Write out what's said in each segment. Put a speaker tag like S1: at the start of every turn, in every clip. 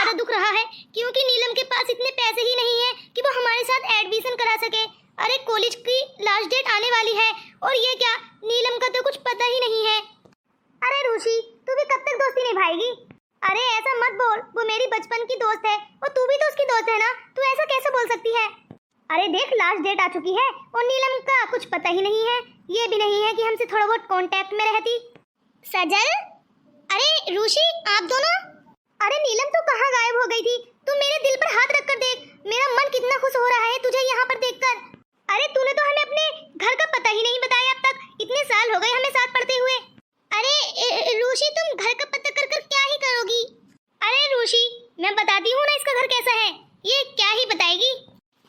S1: ज्यादा दुख रहा है क्योंकि नीलम के पास इतने पैसे ही नहीं है कि वो हमारे साथ एडमिशन करा सके। अरे कॉलेज की लास्ट डेट आने वाली है और ये क्या, नीलम का तो कुछ पता ही नहीं है। अरे रुचि, तू भी कब तक दोस्ती निभाएगी? अरे ऐसा मत बोल, वो मेरी बचपन की दोस्त है और तू भी तो उसकी दोस्त है ना, तू ऐसा कैसे बोल सकती है? अरे देख, लास्ट डेट आ चुकी है और नीलम का कुछ पता ही नहीं है। ये भी नहीं है कि हमसे थोड़ा बहुत कांटेक्ट में रहती। सजल, अरे रुचि, आप दोनों, अरे नीलम तो कहाँ गायब हो गई थी? तू मेरे दिल पर हाथ रखकर देख, मेरा मन कितना खुश हो रहा है तुझे यहाँ पर देखकर। अरे तूने तो हमें अपने घर का पता ही नहीं बताया अब तक, इतने साल हो गए हमें साथ पढ़ते हुए। अरे रुचि, तुम घर का पता कर कर क्या ही करोगी? अरे रुचि, मैं बताती हूँ ना इसका घर कैसा है, ये क्या ही बताएगी।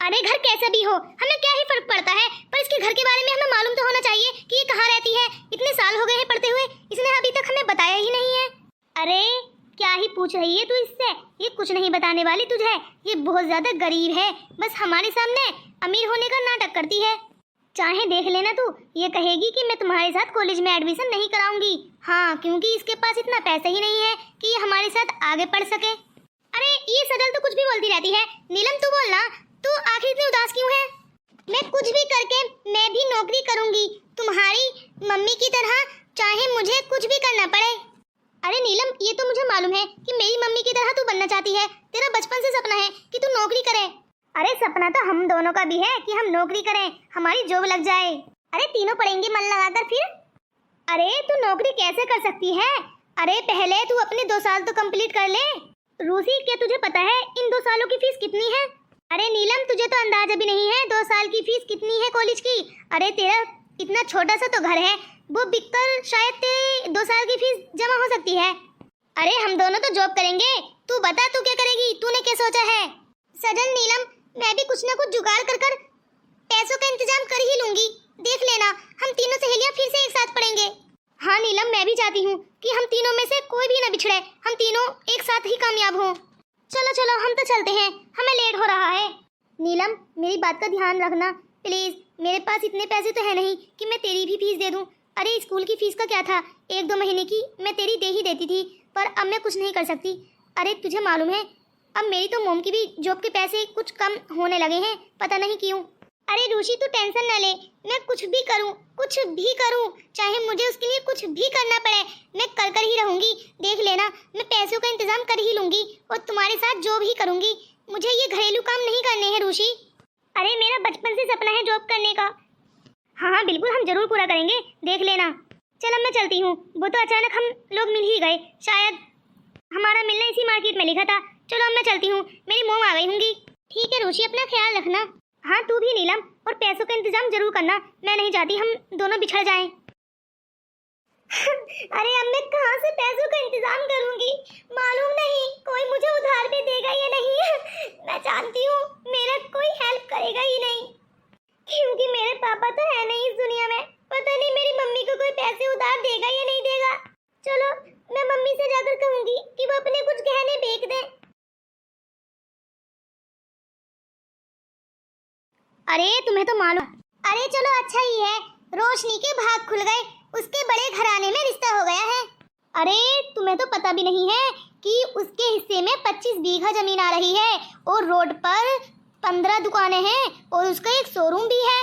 S1: अरे घर कैसा भी हो हमें क्या ही फर्क पड़ता है, पर इसके घर के बारे में हमें मालूम तो होना चाहिए कि ये कहाँ रहती है। इतने साल हो गए हैं पढ़ते हुए, इसने अभी तक हमें बताया ही नहीं है। अरे क्या ही पूछ रही है तू इससे, ये कुछ नहीं बताने वाली तुझे, ये बहुत ज्यादा गरीब है, बस हमारे सामने अमीर होने का नाटक करती है। चाहे देख लेना तू, ये कहेगी कि मैं तुम्हारे साथ कॉलेज में एडमिशन नहीं कराऊंगी। हाँ, क्योंकि इसके पास इतना पैसा ही नहीं है कि ये हमारे साथ आगे पढ़ सके। अरे ये सजल तो कुछ भी बोलती रहती है। नीलम तू बोलना, तू आखिर इतनी उदास क्यों है? मैं कुछ भी करके मैं भी नौकरी करूंगी तुम्हारी मम्मी की तरह, चाहे मुझे कुछ भी करना पड़े। अरे नीलम, ये तो मुझे मालूम है कि मेरी मम्मी की तरह तू बनना चाहती है, तेरा बचपन से सपना है कि तू नौकरी करे। अरे सपना तो हम दोनों का भी है कि हम नौकरी करें, हमारी जॉब लग जाए। अरे तीनों पढ़ेंगे मन लगाकर फिर। अरे तू नौकरी कैसे कर सकती है? अरे पहले तू अपने 2 साल तो कंप्लीट कर ले। रूसी, क्या तुझे पता है इन 2 सालों की फीस कितनी है? अरे नीलम, तुझे तो अंदाजा भी नहीं है 2 साल की फीस कितनी है कॉलेज की। अरे तेरा इतना छोटा सा तो घर है, वो बिककर शायद तेरे 2 साल की फीस जमा हो सकती है। अरे हम दोनों तो जॉब करेंगे, तू बता तू क्या करेगी, तूने क्या सोचा है? सजल, नीलम, मैं भी कुछ न कुछ जुगाड़ कर कर पैसों का इंतजाम कर ही लूंगी, देख लेना, हम तीनों सहेलियां फिर से एक साथ पढ़ेंगे। हाँ नीलम, मैं भी चाहती हूँ कि हम तीनों में से कोई भी न बिछड़े, हम तीनों एक साथ ही कामयाब हों। चलो चलो हम तो चलते हैं, हमें लेट हो रहा है। नीलम, मेरी बात का ध्यान रखना प्लीज, मेरे पास इतने पैसे तो है नहीं कि मैं तेरी भी फीस दे दूं। अरे स्कूल की फीस का क्या था, 1-2 महीने की मैं तेरी दे ही देती थी, पर अब मैं कुछ नहीं कर सकती। अरे तुझे मालूम है अब मेरी तो मोम की भी जॉब के पैसे कुछ कम होने लगे हैं, पता नहीं क्यों। अरे रुचि, तू टेंशन न ले, मैं कुछ भी करूं, चाहे मुझे उसके लिए कुछ भी करना पड़े, मैं कर ही रहूंगी। देख लेना, मैं पैसों का इंतजाम कर ही लूंगी और तुम्हारे साथ जॉब ही करूंगी। मुझे ये घरेलू काम नहीं करने हैं रुचि। अरे मेरा बचपन से सपना है जॉब करने का। हाँ हाँ बिल्कुल, हम जरूर पूरा करेंगे, देख लेना। चल अब मैं चलती हूँ, वो तो अचानक हम लोग मिल ही गए, शायद हमारा मिलना इसी मार्केट में लिखा था। चलो अब मैं चलती हूँ, मेरी मोम आ गई होंगी। ठीक है रुचि, अपना ख्याल रखना। हाँ तू भी नीलम, और पैसों का इंतजाम जरूर करना, मैं नहीं चाहती हम दोनों बिछड़ जाएं। अरे अब मैं कहाँ से पैसों का इंतजाम करूंगी, मालूम नहीं कोई मुझे उधार पे देगा या नहीं। मैं जानती हूँ मेरा कोई हेल्प करेगा ही नहीं, क्योंकि मेरे पापा तो है नहीं इस दुनिया में। पता नहीं मेरी मम्मी को कोई पैसे उधार देगा या नहीं देगा। चलो मैं मम्मी से जाकर कहूंगी कि वो अपने कुछ गहने बेच दें। अरे तुम्हें तो मालूम, अरे चलो अच्छा ही है, रोशनी के भाग खुल गए, उसके बड़े घराने में रिश्ता हो गया है। अरे तुम्हें तो पता भी नहीं है कि उसके हिस्से में 25 बीघा जमीन आ रही है और रोड पर 15 दुकानें हैं और उसका एक शोरूम भी है।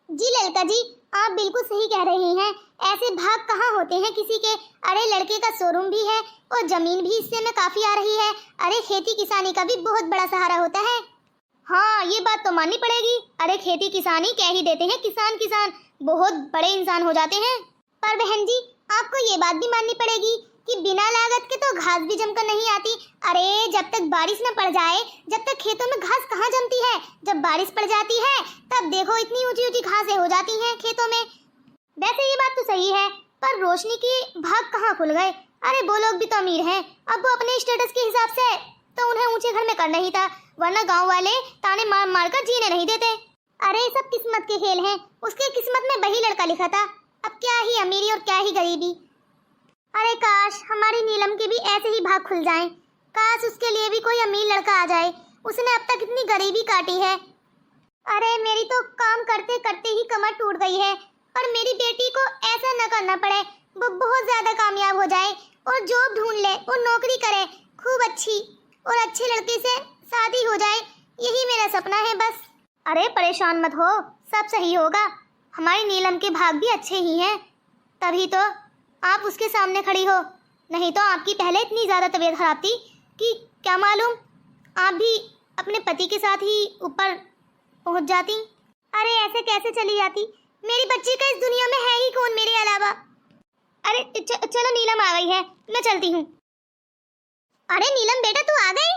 S1: जी ललिता जी, आप बिल्कुल सही कह रही हैं, ऐसे भाग कहाँ होते हैं किसी के। अरे लड़के का शोरूम भी है और जमीन भी हिस्से में काफी आ रही है। अरे खेती किसानी का भी बहुत बड़ा सहारा होता है। हाँ ये बात तो माननी पड़ेगी। अरे खेती किसानी कह ही देते हैं, किसान बहुत बड़े इंसान हो जाते हैं। पर बहन जी, आपको ये बात भी माननी पड़ेगी कि बिना लागत के तो घास भी जमकर नहीं आती। अरे जब तक बारिश न पड़ जाए, जब तक खेतों में घास कहाँ जमती है, जब बारिश पड़ जाती है तब देखो इतनी ऊंची ऊंची घासें हो जाती हैं खेतों में। वैसे ये बात तो सही है, पर रोशनी के भाग कहाँ खुल गए। अरे वो लोग भी तो अमीर हैं, अब वो अपने स्टेटस के हिसाब से तो उन्हें ऊंचे घर में करना ही था, वरना गांव वाले ताने मार मार कर जीने नहीं देते। अरे सब किस्मत के खेल हैं, उसके किस्मत में वही लड़का लिखा था। अब क्या ही अमीरी और क्या ही गरीबी। अरे काश हमारी नीलम के भी ऐसे ही भाग खुल जाएं, काश उसके लिए भी कोई अमीर लड़का आ जाए, उसने अब तक इतनी गरीबी काटी है। अरे मेरी तो काम करते करते ही कमर टूट गई है, और मेरी बेटी को ऐसा न करना पड़े, वो बहुत ज्यादा कामयाब हो जाए और जॉब ढूंढ ले और नौकरी करे खूब अच्छी। और अच्छे लड़के से शादी हो जाए, यही मेरा सपना है बस। अरे परेशान मत हो, सब सही होगा। हमारी नीलम के भाग भी अच्छे ही हैं, तभी तो आप उसके सामने खड़ी हो। नहीं तो आपकी पहले इतनी ज़्यादा तबीयत खराब थी कि क्या मालूम आप भी अपने पति के साथ ही ऊपर पहुंच जाती। अरे ऐसे कैसे चली जाती, मेरी बच्ची का इस दुनिया में है ही कौन मेरे अलावा। अरे चलो नीलम आ गई है, मैं चलती हूँ। अरे नीलम बेटा तू आ गई?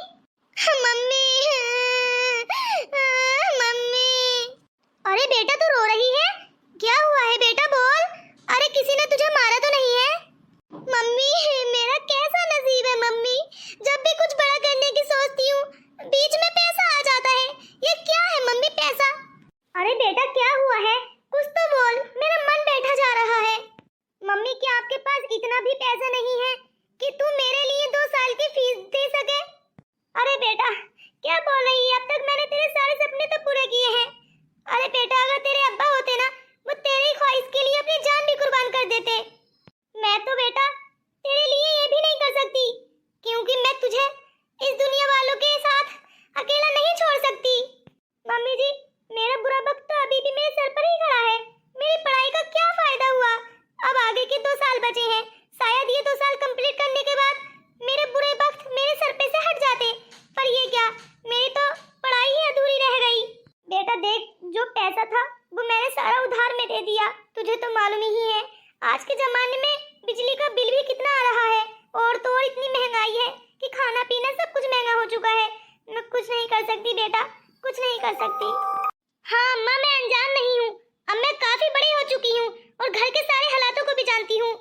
S1: Mummy mummy. अरे बेटा तू रो रही है, क्या हुआ है बेटा बोल। अरे किसी ने तुझे मारा तो नहीं है? मम्मी मेरा कैसा नसीब है मम्मी, जब भी कुछ बड़ा करने की सोचती हूँ बीच में पैसा आ जाता है। ये क्या है मम्मी पैसा? अरे बेटा क्या हुआ है, कुछ तो बोल, मेरा मन बैठा जा रहा है। मम्मी क्या आपके पास इतना भी पैसा नहीं है कि तू मेरे लिए 2 साल की फीस दे सके? अरे बेटा क्या बोल रही है, अब तक मैंने तेरे सारे सपने तो पूरे किए हैं। अरे बेटा अगर तेरे अब्बा होते ना, वो तेरी ख्वाहिश के लिए अपनी जान भी कुर्बान कर देते। मैं तो बेटा तेरे लिए ये भी नहीं कर सकती, क्योंकि मैं तुझे इस दुनिया वालों के साथ अकेला नहीं छोड़ सकती। मम्मी जी मेरा बुरा वक्त तो अभी भी मेरे सर पर ही खड़ा है, मेरी पढ़ाई का क्या फायदा हुआ। अब आगे के 2 साल बचे हैं, शायद ये 2 साल कंप्लीट करने के बाद मेरे बुरे वक्त मेरे सर पे से हट जाते, पर ये क्या, मेरी तो पढ़ाई ही अधूरी रह गई। बेटा देख जो पैसा था वो मैंने सारा उधार में दे दिया, तुझे तो मालूम ही है आज के जमाने में बिजली का बिल भी कितना आ रहा है, और तो और इतनी महंगाई है कि खाना पीना सब कुछ महंगा हो चुका है। मैं कुछ नहीं कर सकती बेटा, कुछ नहीं कर सकती। हाँ अम्मा मैं अनजान नहीं हूँ, अब मैं काफी बड़ी हो चुकी हूँ और घर के सारे हालातों को भी जानती हूँ।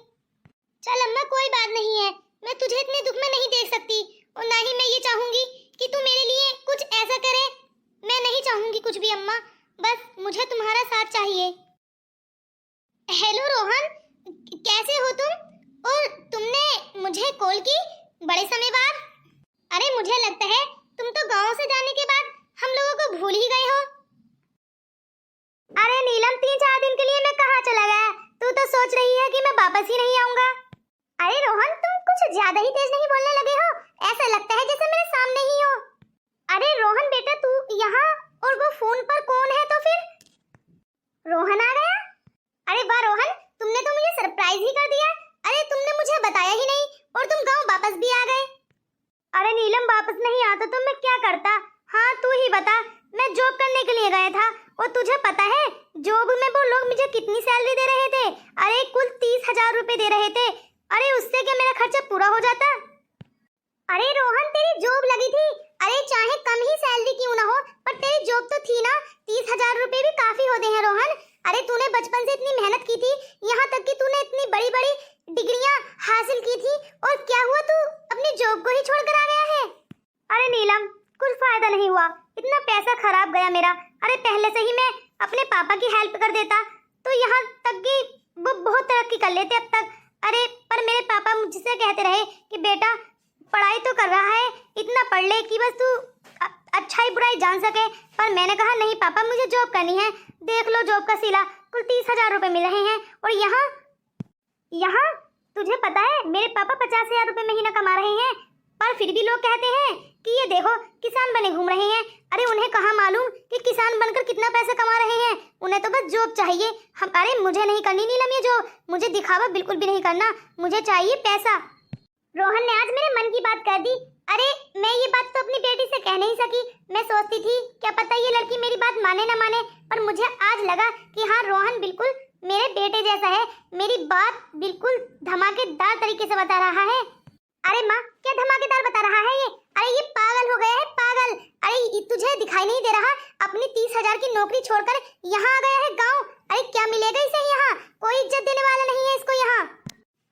S1: चल अम्मा कोई बात नहीं है, मैं तुझे इतने दुख में नहीं देख सकती, और ना ही मैं ये चाहूंगी कि तू मेरे लिए कुछ ऐसा करे। मैं नहीं चाहूंगी कुछ भी अम्मा, बस मुझे तुम्हारा साथ चाहिए। हेलो रोहन, कैसे हो तुम? और तुमने मुझे कॉल की बड़े समय बाद? अरे मुझे लगता है तुम तो गांव से जाने के बाद हम लोगों को भूल ही गए हो। अरे नीलम 3-4 दिन के लिए मैं कहाँ चला गया, तू तो सोच रही है कि मैं वापस ही नहीं आऊंगा। अरे रोहन तुम कुछ ज्यादा ही तेज नहीं बोलने लगे हो, ऐसा लगता है जैसे मेरे सामने ही हो। अरे रोहन बेटा तू यहाँ और वो फोन पर कौन है? तो फिर रोहन आ गया? अरे वाह रोहन तुमने तो मुझे सरप्राइज ही कर दिया। अरे तुमने मुझे बताया ही नहीं और तुम गांव वापस भी आ गए। अरे नीलम वापस नहीं आता तो मैं क्या करता, हाँ तू ही बता। मैं जॉब करने के लिए गया था और तुझे पता है जॉब में वो लोग मुझे कितनी सैलरी दे रहे थे? अरे कुल 30,000 रुपए दे रहे थे। अरे उससे क्या मेरा खर्चा पूरा हो जाता? अरे रोहन तेरी जॉब लगी थी, अरे चाहे कम ही सैलरी क्यों ना हो पर तेरी जॉब तो थी ना, 30,000 रुपए भी काफी होते हैं रोहन। अरे तूने बचपन से इतनी मेहनत की थी, यहाँ तक कि तूने इतनी बड़ी बड़ी डिग्रियां हासिल की थी, और क्या हुआ तू अपनी जॉब को ही छोड़कर आ गया है? अरे नीलम कुछ फायदा नहीं हुआ, इतना पैसा खराब गया मेरा। अरे पहले से ही मैं अपने पापा की हेल्प कर देता तो यहाँ तक कि वो बहुत तरक्की कर लेते अब तक। अरे पर मेरे पापा मुझसे कहते रहे कि बेटा पढ़ाई तो कर रहा है, इतना पढ़ ले कि बस तू अच्छाई बुराई जान सके। पर मैंने कहा नहीं पापा मुझे जॉब करनी है। देख लो जॉब का सिला कुल 30,000 रुपए मिल रहे हैं, और यहाँ तुझे पता है मेरे पापा 50,000 रुपए महीना कमा रहे हैं, पर फिर भी लोग कहते हैं कि ये देखो किसान बने घूम रहे हैं। अरे उन्हें कहाँ मालूम कि किसान बनकर कितना पैसा कमा रहे हैं, उन्हें तो बस जॉब चाहिए। अरे मुझे नहीं करनी नीलम ये जॉब, मुझे दिखावा बिल्कुल भी नहीं करना, मुझे चाहिए पैसा। रोहन ने आज मेरे मन की बात कर दी। अरे मैं ये बात तो अपनी बेटी से कह नहीं सकी, मैं सोचती थी क्या पता ये लड़की मेरी बात माने ना माने, पर मुझे आज लगा कि हाँ रोहन बिल्कुल मेरे बेटे जैसा है, मेरी बात बिल्कुल धमाकेदार तरीके से बता रहा है। अरे माँ क्या धमाकेदार बता रहा है ये? अरे ये पागल हो गया है पागल। अरे तुझे दिखाई नहीं दे रहा, अपनी 30,000 की नौकरी छोड़कर यहाँ आ गया है गाँव। अरे क्या मिलेगा इसे यहाँ, कोई इज्जत देने वाला नहीं है इसको यहाँ।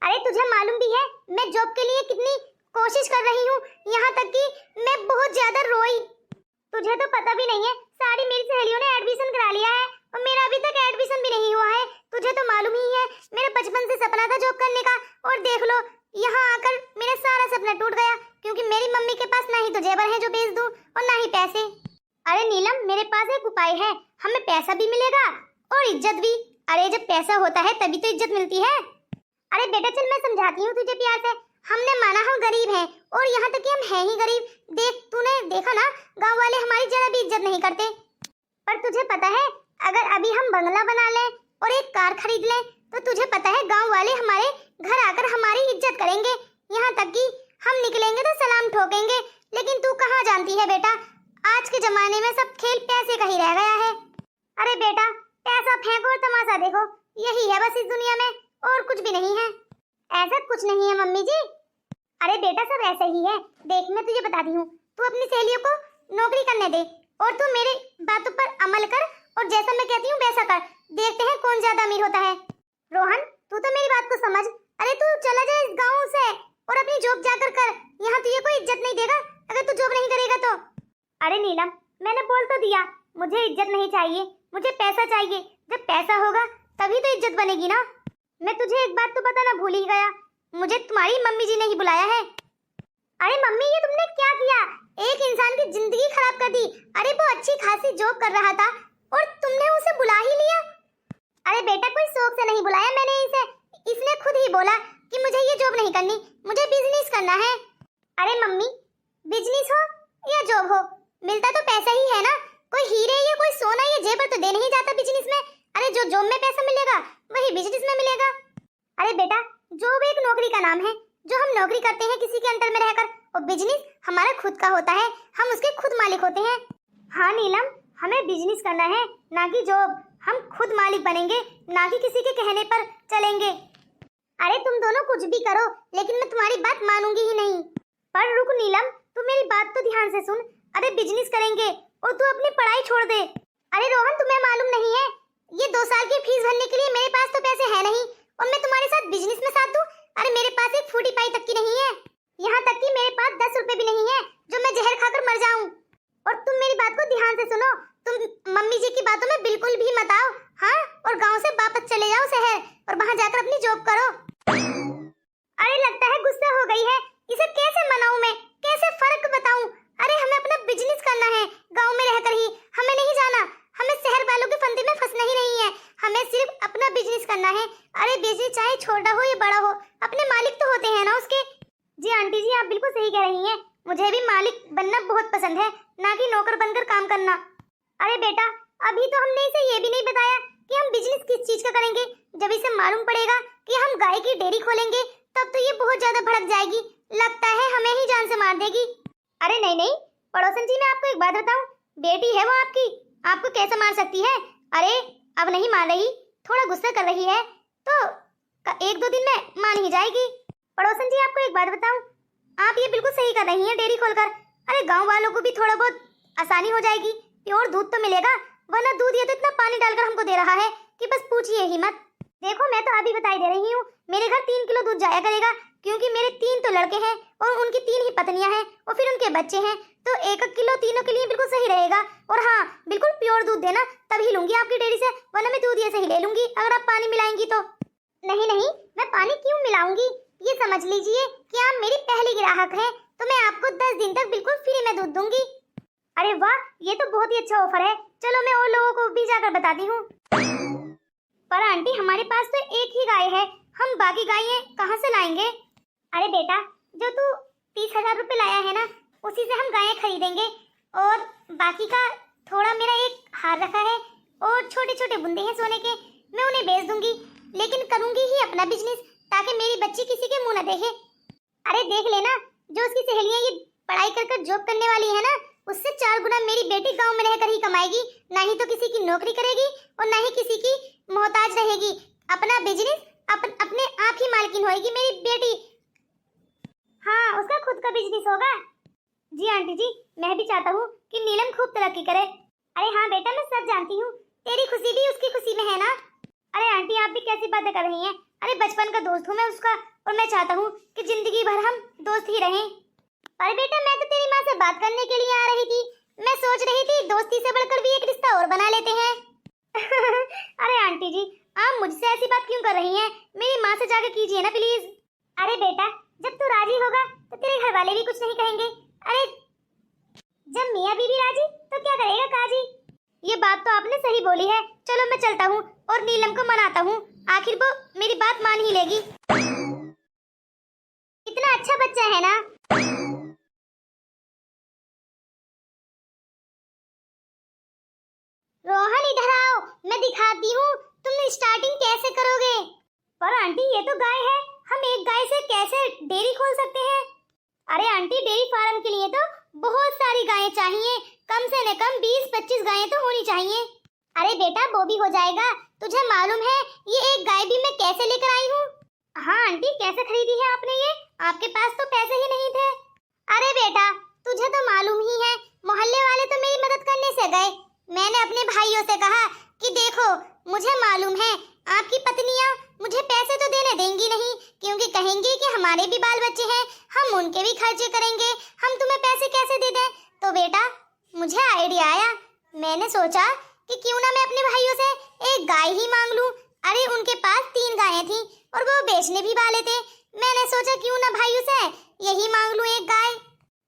S1: अरे तुझे मालूम भी है मैं जॉब के लिए कितनी कोशिश कर रही हूँ, यहाँ तक कि मैं बहुत ज्यादा रोई। तुझे तो पता भी नहीं है सारी मेरी सहेलियों ने एडमिशन करा लिया है और मेरा अभी तक एडमिशन भी नहीं हुआ है। तुझे तो मालूम ही है मेरा बचपन से सपना था जॉब करने का, और देख लो यहाँ आकर मेरा सारा सपना टूट गया, क्योंकि मेरी मम्मी के पास ना ही तो जेवर है जो बेच दूं और ना ही पैसे। अरे नीलम मेरे पास एक उपाय है, हमें पैसा भी मिलेगा और इज्जत भी। अरे जब पैसा होता है तभी तो इज्जत मिलती है। अरे बेटा चल मैं समझाती हूँ तुझे प्यार से। हमने माना हम गरीब हैं और यहाँ तक कि हम हैं ही गरीब। तूने देखा ना, गांव वाले हमारी जरा भी इज्जत नहीं करते। पर तुझे पता है, अगर अभी हम बंगला बना लें और एक कार खरीद लें तो तुझे पता है गांव वाले हमारे घर आकर हमारी इज्जत करेंगे। यहाँ तक कि हम निकलेंगे तो सलाम ठोकेंगे। लेकिन तू कहाँ जानती है बेटा, आज के जमाने में सब खेल पैसे का ही रह गया है। अरे बेटा, पैसा फेंको और तमाशा देखो, यही है बस इस दुनिया में, और कुछ भी नहीं है। ऐसा कुछ नहीं है मम्मी जी। अरे बेटा, सब ऐसा ही है। देख, मैं तुझे बताती हूँ, तू अपनी सहेलियों को नौकरी करने दे और तू मेरी बातों पर अमल कर और जैसा मैं कहती हूँ वैसा कर। देखते हैं कौन ज्यादा अमीर होता है। रोहन, तू तो मेरी बात को समझ। अरे तू चला जा इस गाँव से और अपनी जॉब जाकर कर। यहाँ तुझे कोई इज्जत नहीं देगा अगर तू जॉब नहीं करेगा तो। अरे नीलम, मैंने बोल तो दिया, मुझे इज्जत नहीं चाहिए, मुझे पैसा चाहिए। जब पैसा होगा तभी तो इज्जत बनेगी ना। मैं तुझे एक बात तो बताना भूल ही गया, मुझे तुम्हारी मम्मी जी ने ही बुलाया है। अरे मम्मी, ये तुमने क्या किया? एक इंसान की जिंदगी खराब कर दी। अरे वो अच्छी खासी जॉब कर रहा था और तुमने उसे बुला ही लिया। अरे बेटा, कोई शौक से नहीं बुलाया मैंने इसे, इसने खुद ही बोला कि मुझे ये जॉब नहीं करनी, मुझे बिजनेस करना है। अरे मम्मी, बिजनेस हो या जॉब हो, मिलता तो पैसा ही है ना। कोई हीरे या कोई सोना या जेवर तो दे नहीं जाता बिजनेस में। अरे जो जॉब में पैसा मिलेगा वही बिजनेस में मिलेगा। अरे बेटा, जॉब एक नौकरी का नाम है जो हम नौकरी करते हैं किसी के अंडर में रहकर, और बिजनेस हमारा खुद का होता है, हम उसके खुद मालिक होते हैं। हाँ नीलम, हमें बिजनेस करना है, ना कि जॉब। हम खुद मालिक बनेंगे, ना कि किसी के कहने पर चलेंगे। अरे तुम दोनों कुछ भी करो, लेकिन मैं तुम्हारी बात मानूंगी ही नहीं। पर रुक नीलम, तू मेरी बात तो ध्यान से सुन। अरे बिजनेस करेंगे और तू अपनी पढ़ाई छोड़ दे। अरे रोहन, तुम्हें मालूम नहीं है, ये 2 साल की फीस भरने के लिए मेरे पास तो पैसे है नहीं, और मैं तुम्हारे साथ बिजनेस में साथ दूं? अरे मेरे पास एक फूटी पाई तक की नहीं है। यहाँ तक कि मेरे पास 10 रुपए भी नहीं है जो मैं जहर खाकर मर जाऊं। और तुम मेरी बात को ध्यान से सुनो, तुम मम्मी जी की बातों में बिल्कुल भी मत आओ। हाँ, और गांव से वापस चले जाओ शहर और वहाँ जाकर अपनी जॉब करो। अरे लगता है गुस्सा हो गई है, इसे कैसे मनाऊं मैं, कैसे फर्क बताऊं? अरे हमें अपना बिजनेस करना है गांव में रहकर ही, हमें नहीं जाना, हमें शहर वालों के फंदे में फंसना ही नहीं है, हमें सिर्फ अपना बिजनेस करना है। अरे बिजनेस चाहे छोटा हो या बड़ा हो, अपने मालिक तो होते हैं ना उसके। जी आंटी जी, आप बिल्कुल सही कह रही हैं, मुझे भी मालिक बनना बहुत पसंद है, ना कि नौकर बनकर काम करना। अरे बेटा, अभी तो हमने इसे ये भी नहीं बताया कि हम बिजनेस किस चीज का करेंगे। जब इसे मालूम पड़ेगा कि हम गाय की डेयरी खोलेंगे तब तो ये बहुत ज्यादा भड़क जाएगी, लगता है हमें ही जान से मार देगी। अरे नहीं नहीं पड़ोसन जी, मैं आपको एक बात बताऊं, बेटी है वो आपकी, आपको कैसे मार सकती है? अरे अब नहीं मार रही, थोड़ा गुस्सा कर रही है तो 1-2 दिन में मान ही जाएगी। पड़ोसन जी, आपको एक बात बताऊं, आप ये बिल्कुल सही कर रही हैं डेयरी खोलकर। अरे गांव वालों को भी थोड़ा बहुत आसानी हो जाएगी, प्योर दूध तो मिलेगा, वरना दूध ये तो इतना पानी डालकर हमको दे रहा है कि बस पूछिए ही मत। देखो, मैं तो अभी बताई दे रही हूँ, मेरे घर 3 किलो दूध जाया करेगा, क्योंकि मेरे 3 तो लड़के हैं और उनकी 3 ही पत्नियां हैं और फिर उनके बच्चे हैं, तो 1 किलो तीनों के लिए बिल्कुल सही रहेगा। और हाँ, बिल्कुल प्योर दूध देना, तभी लूंगी आपकी डेयरी से, वरना मैं दूध ये सही ले लूंगी अगर आप पानी मिलाएंगी तो। नहीं नहीं, मैं पानी क्यों मिलाऊंगी, ये समझ लीजिए कि आप मेरी पहली ग्राहक हैं, तो मैं आपको 10 दिन तक बिल्कुल फ्री में दूध दूंगी। अरे वाह, ये तो बहुत ही अच्छा ऑफर है, चलो मैं और लोगों को भी जाकर बताती हूँ। पर आंटी, हमारे पास तो एक ही गाय है, हम बाकी गायें कहाँ से लाएंगे? अरे बेटा, जो तू 30,000 रुपए लाया है ना, उसी से हम गायें खरीदेंगे, और बाकी का थोड़ा मेरा एक हार रखा है और छोटे छोटे बुंदे हैं सोने के, मैं उन्हें बेच दूंगी, लेकिन करूंगी ही अपना बिजनेस, ताकि मेरी बच्ची किसी के मुंह न देखे। अरे देख लेना, जो उसकी सहेलियां ये पढ़ाई कर कर जॉब करने वाली है ना, उससे 4 गुना मेरी बेटी गांव में रहकर ही कमाएगी, ना ही तो किसी की नौकरी करेगी और ना ही किसी की मोहताज रहेगी। अपना बिजनेस अपने आप ही मालकिन होगी मेरी बेटी। हाँ, उसका खुद का बिजनेस होगा। जी आंटी जी, मैं भी चाहता हूँ कि नीलम खूब तरक्की करे। अरे हाँ बेटा, मैं सब जानती हूँ, तेरी खुशी भी उसकी खुशी में है ना। अरे आंटी, आप भी कैसी बातें कर रही हैं? अरे बचपन का दोस्त हूँ मैं उसका, और मैं चाहता हूँ कि जिंदगी भर हम दोस्त ही रहें। अरे बेटा, मैं तो तेरी माँ से बात करने के लिए आ रही थी, मैं सोच रही थी दोस्ती से बढ़कर भी एक रिश्ता और बना लेते हैं। अरे आंटी जी, आप मुझसे ऐसी बात क्यों कर रही हैं? मेरी माँ से जाकर कीजिए ना प्लीज। अरे बेटा, जब तू राजी होगा तो तेरे घर वाले भी कुछ नहीं कहेंगे। अरे जब मियाँ बीवी राजी तो क्या करेगा काजी। ये बात तो आपने सही बोली है, चलो मैं चलता हूँ और नीलम को मनाता हूँ, आखिर वो मेरी बात मान ही लेगी। इतना अच्छा बच्चा है ना। रोहन इधर आओ, मैं दिखाती हूँ तुम स्टार्टिंग कैसे करोगे। पर आंटी ये तो गाय है, हम एक गाय से कैसे डेयरी खोल सकते हैं। अरे आंटी डेयरी फार्म के लिए तो बहुत सारी गायें चाहिए, कम से न कम 20-25 गायें तो होनी चाहिए। अरे बेटा वो भी हो जाएगा, तुझे मालूम है ये एक गाय भी मैं कैसे लेकर आई हूँ। हाँ आंटी कैसे खरीदी है आपने ये, आपके पास तो पैसे ही नहीं थे। अरे बेटा तुझे तो मालूम ही है, मोहल्ले वाले तो मेरी मदद करने से गए। मैंने अपने भाइयों से कहा कि देखो मुझे मालूम है आपकी पत्नियां मुझे पैसे तो देने देंगी नहीं, क्योंकि कहेंगी कि हमारे भी बाल बच्चे हैं, हम उनके भी खर्चे करेंगे, हम तुम्हें पैसे कैसे दे दें। तो बेटा मुझे आइडिया आया, मैंने सोचा कि क्यों ना मैं अपने भाइयों से एक गाय ही मांग लूं। अरे उनके पास 3 गायें थी और वो बेचने भी वाले थे, मैंने सोचा क्यों ना भाइयों से यही मांग लूं एक गाय।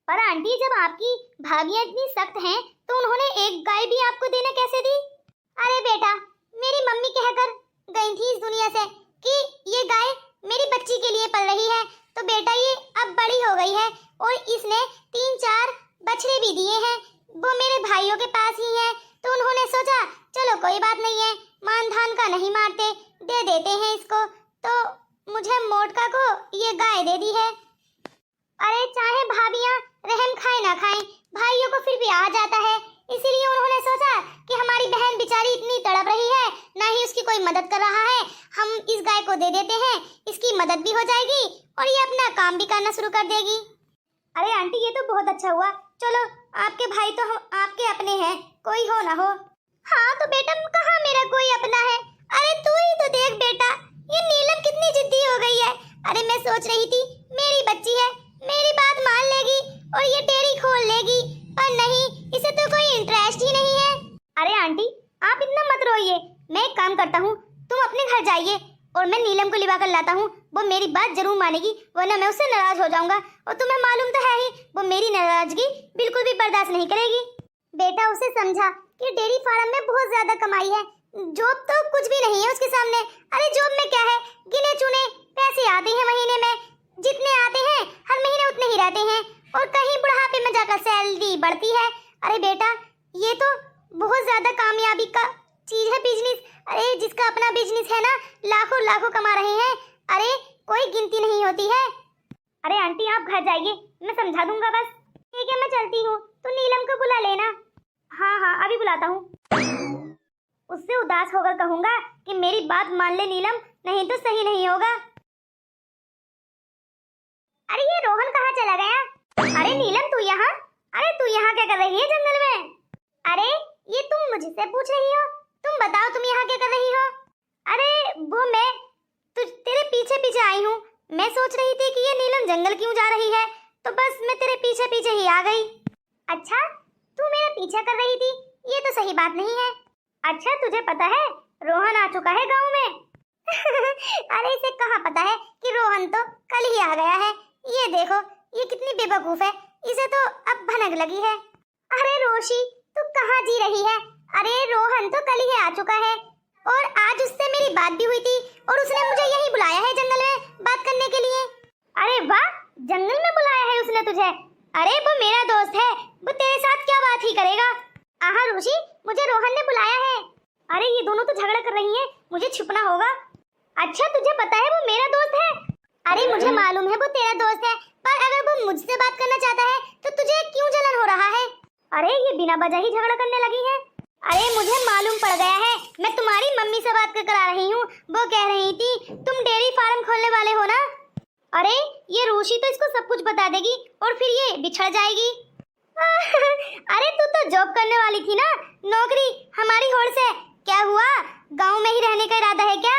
S1: पर आंटी जब आपकी भाभियां इतनी सख्त हैं तो उन्होंने एक गाय भी आपको देने कैसे दी। अरे बेटा मेरी मम्मी कहकर गई थी इस दुनिया से कि ये गाय मेरी बच्ची के लिए पल रही है, तो बेटा ये अब बड़ी हो गई है और इसने 3-4 बछड़े भी दिए हैं, वो मेरे भाइयों के पास ही हैं। तो उन्होंने सोचा चलो कोई बात नहीं है, मान धान का नहीं मारते, दे देते हैं इसको। तो मुझे मोटका को ये गाय दे दी है। अरे चाहे भाभियां रहम खाए ना खाएं, भाइयों को फिर भी आ जाता है, इसीलिए उन्होंने सोचा कि हमारी बहन बेचारी इतनी तड़प रही है, ना ही उसकी कोई मदद कर रहा है, हम इस गाय को दे देते हैं, इसकी मदद भी हो जाएगी और ये अपना काम भी करना शुरू कर देगी। अरे आंटी ये तो बहुत अच्छा हुआ, चलो आपके भाई तो आपके अपने हैं, कोई हो ना हो। हाँ तो बेटा कहाँ मेरा कोई अपना है, अरे तू ही तो देख बेटा ये नीलम कितनी जिद्दी हो गई है। अरे मैं सोच रही थी मेरी बच्ची है, मेरी बात मान लेगी और ये डेयरी खोल लेगी, पर नहीं इसे तो कोई इंटरेस्ट ही नहीं है। अरे आंटी आप इतना मत रोइए, मैं एक काम करता हूँ, तुम अपने घर जाइए और मैं नीलम को लिवा कर लाता हूँ, वो मेरी बात जरूर मानेगी, वरना मैं उससे नाराज हो जाऊंगा, और तुम्हें मालूम तो है ही वो मेरी नाराजगी बिल्कुल भी बर्दाश्त नहीं करेगी। बेटा उसे समझा कि डेयरी फार्म में बहुत ज्यादा कमाई है, जॉब तो कुछ भी नहीं है उसके सामने। अरे जॉब में क्या है, गिने चुने पैसे आते हैं महीने में, जितने आते हैं हर महीने उतने ही रहते हैं, और कहीं बुढ़ापे में जाकर सैलरी बढ़ती है। अरे बेटा ये तो बहुत ज्यादा कामयाबी का चीज है बिजनेस। अरे जिसका अपना बिजनेस है ना लाखों लाखों कमा रहे हैं, अरे कोई गिनती नहीं होती है। अरे आंटी आप घर जाइए, मैं समझा दूंगा बस। ठीक है मैं चलती हूँ, तो नीलम को बुला लेना। हाँ हाँ अभी बुलाता हूँ। उससे उदास होकर कहूंगा कि मेरी बात मान ले नीलम, नहीं तो सही नहीं होगा। अरे ये रोहन कहाँ चला गया। अरे नीलम तू यहाँ, अरे तू यहाँ क्या कर रही है जंगल में। अरे ये तुम मुझसे पूछ रही हो, तुम बताओ तुम यहाँ क्या कर रही हो। अरे वो मैं तेरे पीछे पीछे आई हूँ, मैं सोच रही थी कि ये नीलम जंगल क्यों जा रही है, तो बस मैं तेरे पीछे पीछे ही आ गई। अच्छा तू मेरा पीछा कर रही थी, ये तो सही बात नहीं है। अच्छा तुझे पता है रोहन आ चुका है गांव में। अरे इसे कहाँ पता है कि रोहन तो कल ही आ गया है, ये देखो ये कितनी बेवकूफ है, इसे तो अब भनक लगी है। अरे रोशी तू कहाँ जी रही है, अरे रोहन तो कल ही आ चुका है और आज उससे मेरी बात भी हुई थी और उसने मुझे यही बुलाया है जंगल में बात करने के लिए। अरे वाह जंगल में बुलाया है उसने तुझे, अरे वो मेरा दोस्त है, वो तेरे साथ क्या बात ही करेगा। आहा रोशी मुझे रोहन ने बुलाया है। अरे ये दोनों तो झगड़ा कर रही हैं, मुझे छुपना होगा। अच्छा तुझे पता है वो मेरा दोस्त है। अरे मुझे मालूम है वो तेरा दोस्त है, पर अगर वो मुझसे बात करना चाहता है तो तुझे क्यों जलन हो रहा है। अरे ये बिना वजह ही झगड़ा करने लगी है। अरे मुझे मालूम पड़ गया है, मैं तुम्हारी मम्मी से बात कर आ रही हूँ, वो कह रही थी तुम डेयरी फार्म खोलने वाले हो ना। अरे ये रोशी तो इसको सब कुछ बता देगी और फिर ये बिछड़ जाएगी। अरे तू तो जॉब करने वाली थी ना, नौकरी हमारी होड़ से क्या हुआ, गांव में ही रहने का इरादा है क्या।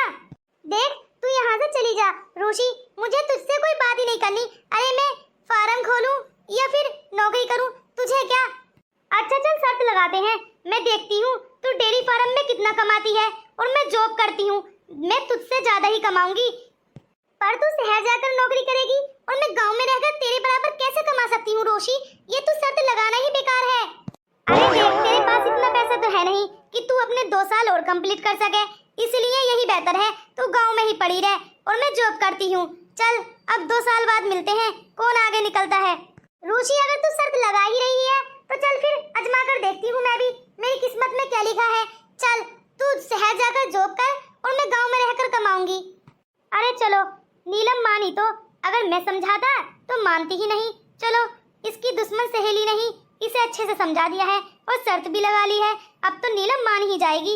S1: देख तू यहाँ से चली जा रोशी, मुझे तुझसे कोई बात ही नहीं करनी। अरे मैं फार्म खोलूं या फिर नौकरी करूं, तुझे क्या। अच्छा चल शर्त लगाते हैं, मैं देखती हूँ तू डेयरी फार्म में कितना कमाती है और मैं जॉब करती हूँ, मैं तुझसे ज्यादा ही कमाऊंगी। पर तू शहर जाकर नौकरी करेगी और मैं गांव में रहकर तेरे बराबर कैसे कमा सकती हूँ रोशी, ये तो शर्त लगाना ही बेकार है। अरे देख तेरे पास इतना पैसा तो है नहीं कि तू अपने 2 साल और कंप्लीट कर सके, इसलिए यही बेहतर है तू गांव में ही पड़ी रह और मैं जॉब करती हूँ, चल अब 2 साल बाद मिलते हैं, कौन आगे निकलता है। रुचि अगर तू शर्त लगा ही रही है तो चल फिर आजमा कर देखती हूँ मैं भी, मेरी किस्मत में क्या लिखा है। चल तू शहर जाकर जॉब कर और मैं गांव में रहकर कमाऊंगी। अरे चलो, नीलम मानी तो, अगर मैं समझाता तो मानती ही नहीं। चलो इसकी दुश्मन सहेली नहीं, इसे अच्छे से समझा दिया है और शर्त भी लगा ली है, अब तो नीलम मान ही जाएगी।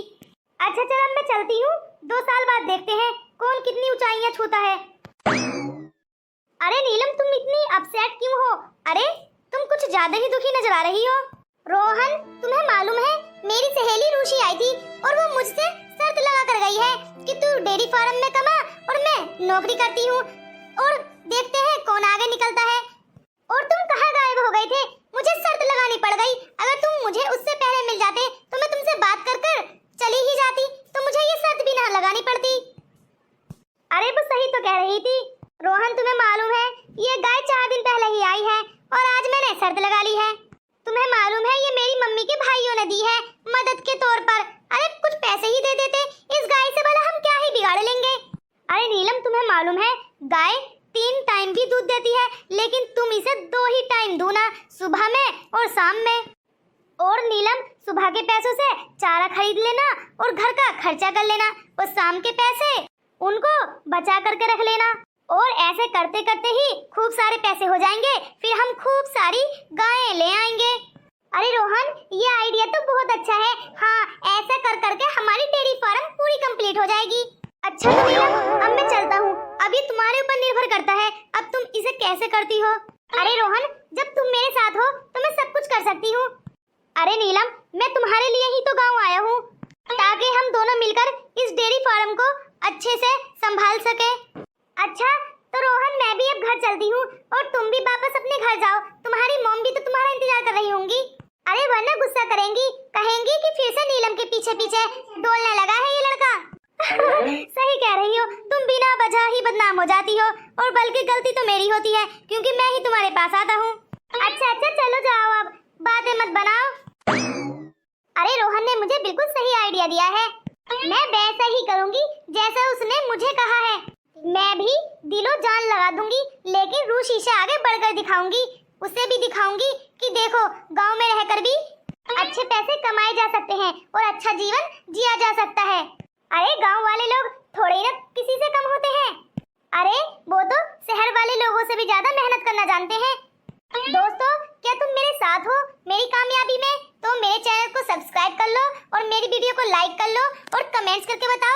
S1: अच्छा चल अब मैं चलती हूँ, 2 साल बाद देखते हैं कौन कितनी ऊंचाइयां छूता है। अरे नीलम तुम इतनी अपसेट क्यों हो? अरे तुम कुछ ज्यादा ही दुखी नजर आ रही हो। रोहन तुम्हें मालूम है मेरी सहेली रूशी आई थी और वो मुझसे शर्त लगा कर गई है कि तू डेयरी फार्म में कमा और मैं नौकरी करती हूँ, और देखते हैं कौन आगे निकलता है। और तुम कहाँ गायब हो गए थे? मुझे शर्त लगानी पड़ गई, अगर तुम मुझे उससे पहले मिल जाते तो मैं तुमसे बात कर कर चली ही जाती, तो मुझे ये शर्त भी ना लगानी पड़ती। अरे वो सही तो कह रही थी रोहन, तुम्हें मालूम है ये गाय 4 दिन पहले ही आई है और आज मैंने शर्त लगा ली है। तुम्हें मालूम है ये मेरी मम्मी के भाइयों ने दी है मदद के तौर पर। अरे कुछ पैसे ही दे देते, इस गाय से भला हम क्या ही बिगाड़ लेंगे। अरे नीलम तुम्हें मालूम है गाय 3 टाइम भी दूध देती है, लेकिन तुम इसे 2 ही टाइम दूना, सुबह में और शाम में। और नीलम सुबह के पैसों से चारा खरीद लेना और घर का खर्चा कर लेना, और शाम के पैसे उनको बचा करके रख लेना, और ऐसे करते करते ही खूब सारे पैसे हो जाएंगे, फिर हम खूब सारी गायें ले आएंगे। अरे रोहन ये आइडिया तो बहुत अच्छा है। हाँ ऐसा कर करके हमारी डेयरी फार्म पूरी कंप्लीट हो जाएगी। अच्छा तो नीलम अब मैं चलता हूँ, अब ये तुम्हारे ऊपर निर्भर करता है अब तुम इसे कैसे करती हो। अरे रोहन जब तुम मेरे साथ हो तो मैं सब कुछ कर सकती हूँ। अरे नीलम मैं तुम्हारे लिए ही तो गाँव आया हूँ, ताकि हम दोनों मिलकर इस डेयरी फार्म को अच्छे से संभाल सके। अच्छा तो रोहन मैं भी अब घर चलती हूँ और तुम भी वापस अपने घर जाओ, तुम्हारी मॉम भी तो तुम्हारा इंतजार कर रही होंगी। अरे वरना गुस्सा करेंगी, कहेंगी कि फिर से नीलम के पीछे पीछे डोलने लगा है ये लड़का। सही कह रही हो, तुम बिना वजह ही बदनाम हो जाती हो, और बल्कि गलती तो मेरी होती है क्योंकि मैं ही तुम्हारे पास आता हूँ। अच्छा अच्छा चलो जाओ, अब बातें मत बनाओ। अरे रोहन ने मुझे बिल्कुल सही आइडिया दिया है, मैं वैसा ही करूँगी जैसा उसने मुझे कहा है। मैं भी दिलो जान लगा दूंगी, लेकिन रूशी से आगे बढ़कर दिखाऊंगी, उसे भी दिखाऊंगी कि देखो गांव में रहकर भी अच्छे पैसे कमाए जा सकते हैं और अच्छा जीवन जिया जा सकता है। अरे गांव वाले लोग थोड़े ना किसी से कम होते हैं, अरे वो तो शहर वाले लोगों से भी ज्यादा मेहनत करना जानते हैं। दोस्तों क्या तुम मेरे साथ हो मेरी कामयाबी में? तो मेरे चैनल को सब्सक्राइब कर लो और मेरी वीडियो को लाइक कर लो और कमेंट्स करके बता